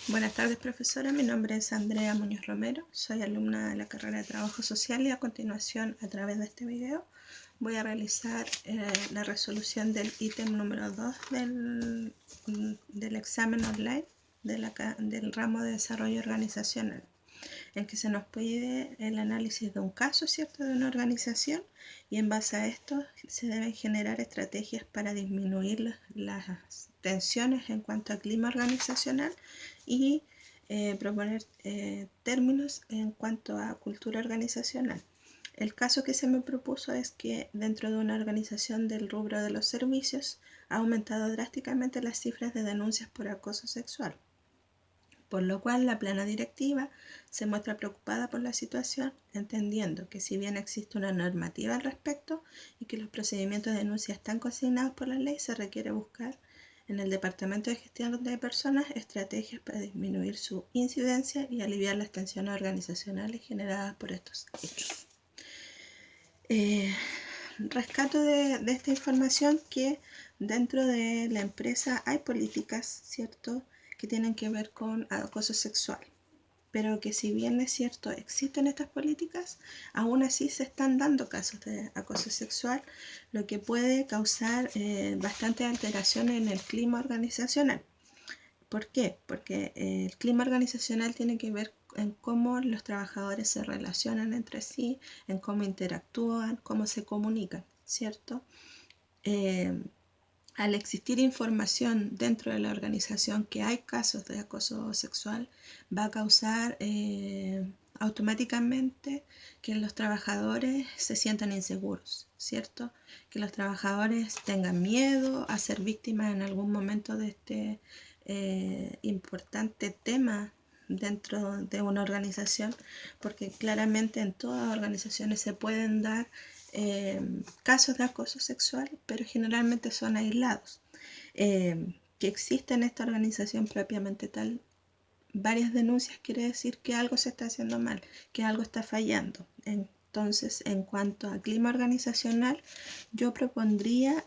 Buenas tardes, profesora. Mi nombre es Andrea Muñoz Romero. Soy alumna de la carrera de Trabajo Social y a continuación, a través de este video, voy a realizar la resolución del ítem número 2 del examen online del ramo de desarrollo organizacional, en que se nos pide el análisis de un caso, ¿cierto?, de una organización, y en base a esto se deben generar estrategias para disminuir las tensiones en cuanto al clima organizacional y proponer términos en cuanto a cultura organizacional. El caso que se me propuso es que dentro de una organización del rubro de los servicios ha aumentado drásticamente las cifras de denuncias por acoso sexual, por lo cual la plana directiva se muestra preocupada por la situación, entendiendo que si bien existe una normativa al respecto y que los procedimientos de denuncia están consignados por la ley, se requiere buscar en el Departamento de Gestión de Personas estrategias para disminuir su incidencia y aliviar las tensiones organizacionales generadas por estos hechos. Rescato de esta información que dentro de la empresa hay políticas, ¿cierto?, que tienen que ver con acoso sexual, pero que si bien es cierto existen estas políticas, aún así se están dando casos de acoso sexual, lo que puede causar bastante alteración en el clima organizacional. ¿Por qué? Porque el clima organizacional tiene que ver en cómo los trabajadores se relacionan entre sí, en cómo interactúan, cómo se comunican, ¿cierto? Al existir información dentro de la organización que hay casos de acoso sexual, va a causar automáticamente que los trabajadores se sientan inseguros, ¿cierto? Que los trabajadores tengan miedo a ser víctimas en algún momento de este importante tema dentro de una organización, porque claramente en todas las organizaciones se pueden dar casos de acoso sexual, pero generalmente son aislados. Que existe en esta organización propiamente tal varias denuncias quiere decir que algo se está haciendo mal, que algo está fallando. Entonces, en cuanto a clima organizacional, yo propondría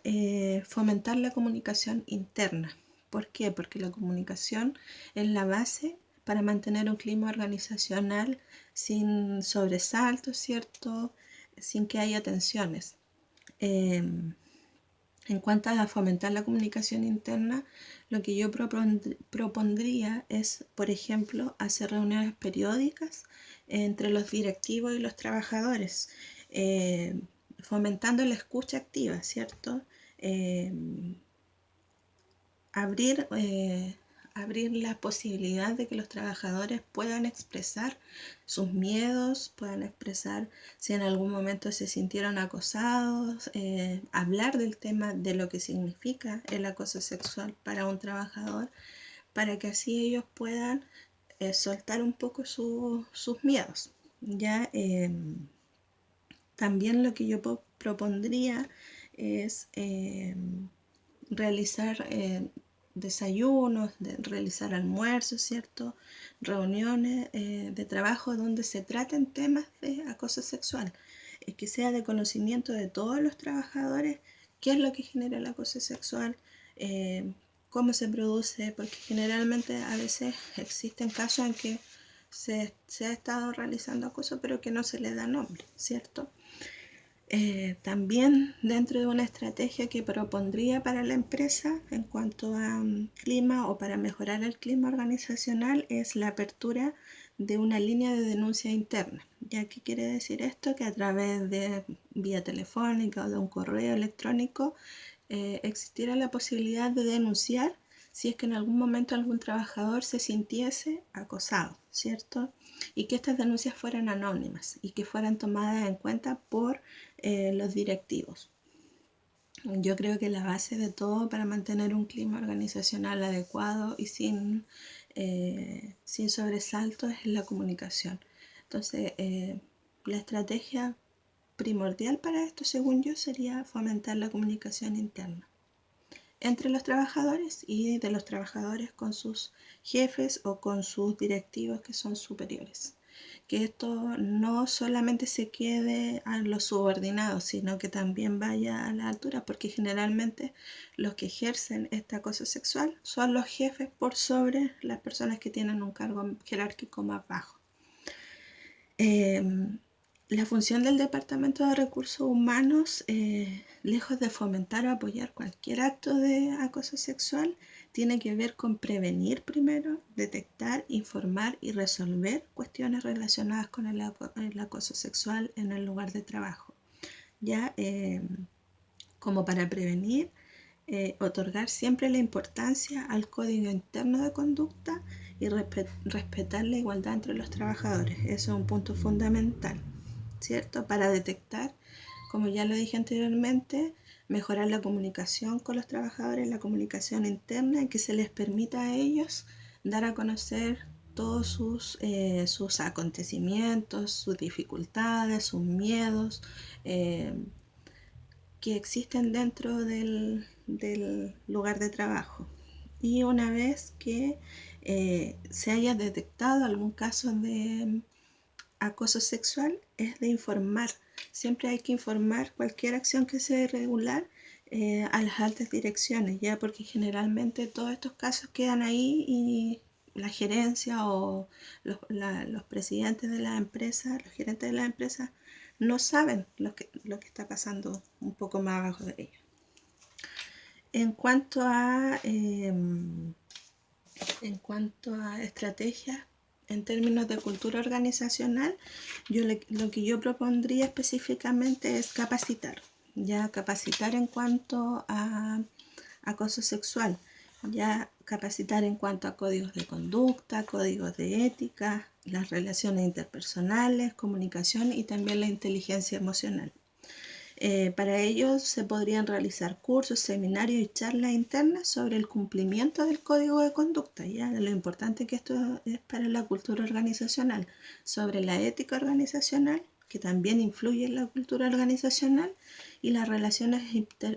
fomentar la comunicación interna. ¿Por qué? Porque la comunicación es la base para mantener un clima organizacional sin sobresaltos, ¿cierto?, sin que haya tensiones. En cuanto a fomentar la comunicación interna, lo que yo propondría es, por ejemplo, hacer reuniones periódicas entre los directivos y los trabajadores, fomentando la escucha activa, ¿cierto? Abrir la posibilidad de que los trabajadores puedan expresar sus miedos, puedan expresar si en algún momento se sintieron acosados, hablar del tema de lo que significa el acoso sexual para un trabajador, para que así ellos puedan soltar un poco sus miedos. Ya también lo que yo propondría es realizar desayunos, realizar almuerzos, ¿cierto? Reuniones de trabajo donde se traten temas de acoso sexual, que sea de conocimiento de todos los trabajadores qué es lo que genera el acoso sexual, cómo se produce, porque generalmente a veces existen casos en que se ha estado realizando acoso pero que no se le da nombre, ¿cierto? También dentro de una estrategia que propondría para la empresa en cuanto a clima o para mejorar el clima organizacional es la apertura de una línea de denuncia interna. ¿Ya qué quiere decir esto? Que a través de vía telefónica o de un correo electrónico existiera la posibilidad de denunciar si es que en algún momento algún trabajador se sintiese acosado, ¿cierto? Y que estas denuncias fueran anónimas y que fueran tomadas en cuenta por los directivos. Yo creo que la base de todo para mantener un clima organizacional adecuado y sin sobresaltos es la comunicación. Entonces, la estrategia primordial para esto, según yo, sería fomentar la comunicación interna entre los trabajadores y de los trabajadores con sus jefes o con sus directivos que son superiores. que esto no solamente se quede a los subordinados, sino que también vaya a la altura, porque generalmente los que ejercen este acoso sexual son los jefes por sobre las personas que tienen un cargo jerárquico más bajo. La función del Departamento de Recursos Humanos, lejos de fomentar o apoyar cualquier acto de acoso sexual, tiene que ver con prevenir primero, detectar, informar y resolver cuestiones relacionadas con el acoso sexual en el lugar de trabajo. Ya como para prevenir, otorgar siempre la importancia al código interno de conducta y respetar la igualdad entre los trabajadores. Eso es un punto fundamental, ¿cierto? Para detectar, como ya lo dije anteriormente, mejorar la comunicación con los trabajadores, la comunicación interna, y que se les permita a ellos dar a conocer todos sus acontecimientos, sus dificultades, sus miedos, que existen dentro del lugar de trabajo. Y una vez que se haya detectado algún caso de acoso sexual, es de informar. Siempre hay que informar cualquier acción que sea irregular a las altas direcciones, ya porque generalmente todos estos casos quedan ahí y la gerencia o los presidentes de la empresa, los gerentes de la empresa, no saben lo que está pasando un poco más abajo de ellos. En cuanto a estrategias en términos de cultura organizacional, lo que yo propondría específicamente es capacitar. Ya capacitar en cuanto a acoso sexual, ya capacitar en cuanto a códigos de conducta, códigos de ética, las relaciones interpersonales, comunicación y también la inteligencia emocional. Para ello se podrían realizar cursos, seminarios y charlas internas sobre el cumplimiento del código de conducta, ya lo importante que esto es para la cultura organizacional, sobre la ética organizacional, que también influye en la cultura organizacional, y las relaciones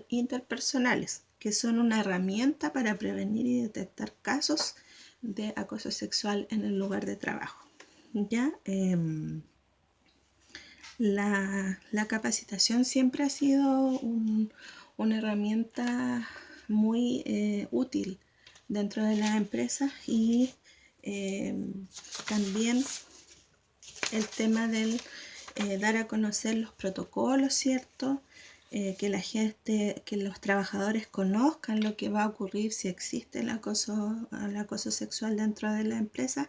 interpersonales, que son una herramienta para prevenir y detectar casos de acoso sexual en el lugar de trabajo. ¿Ya? La capacitación siempre ha sido una herramienta muy útil dentro de las empresas, y también el tema del dar a conocer los protocolos, ¿cierto? Que los trabajadores conozcan lo que va a ocurrir si existe el acoso sexual dentro de la empresa,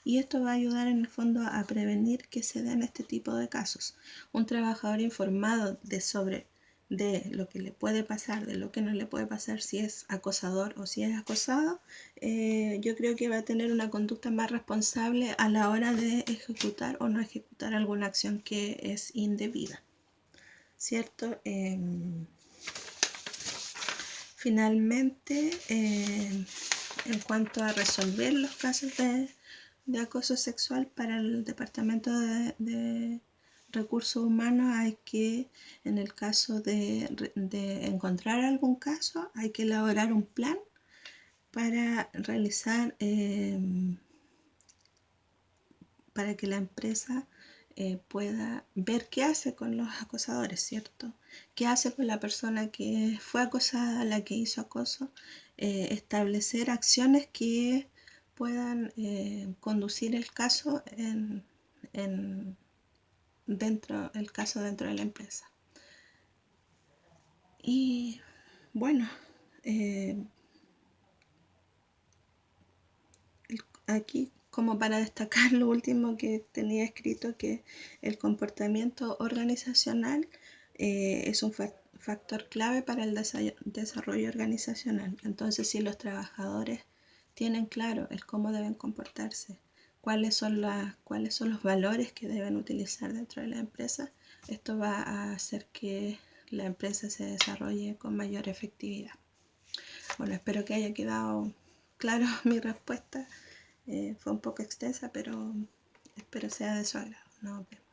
y esto va a ayudar en el fondo a prevenir que se den este tipo de casos. Un trabajador informado de lo que le puede pasar, de lo que no le puede pasar si es acosador o si es acosado, yo creo que va a tener una conducta más responsable a la hora de ejecutar o no ejecutar alguna acción que es indebida, ¿cierto? Finalmente, en cuanto a resolver los casos de acoso sexual para el Departamento de Recursos Humanos, hay que, en el caso de encontrar algún caso, hay que elaborar un plan para realizar, para que la empresa pueda ver qué hace con los acosadores, ¿cierto? ¿Qué hace con la persona que fue acosada, la que hizo acoso? Establecer acciones que puedan conducir el caso dentro de la empresa. Y bueno, aquí como para destacar lo último que tenía escrito, que el comportamiento organizacional es un factor clave para el desarrollo organizacional. Entonces, si los trabajadores tienen claro el cómo deben comportarse, cuáles son los valores que deben utilizar dentro de la empresa, esto va a hacer que la empresa se desarrolle con mayor efectividad. Bueno, espero que haya quedado claro mi respuesta. Fue un poco extensa, pero espero sea de su agrado. Nos vemos.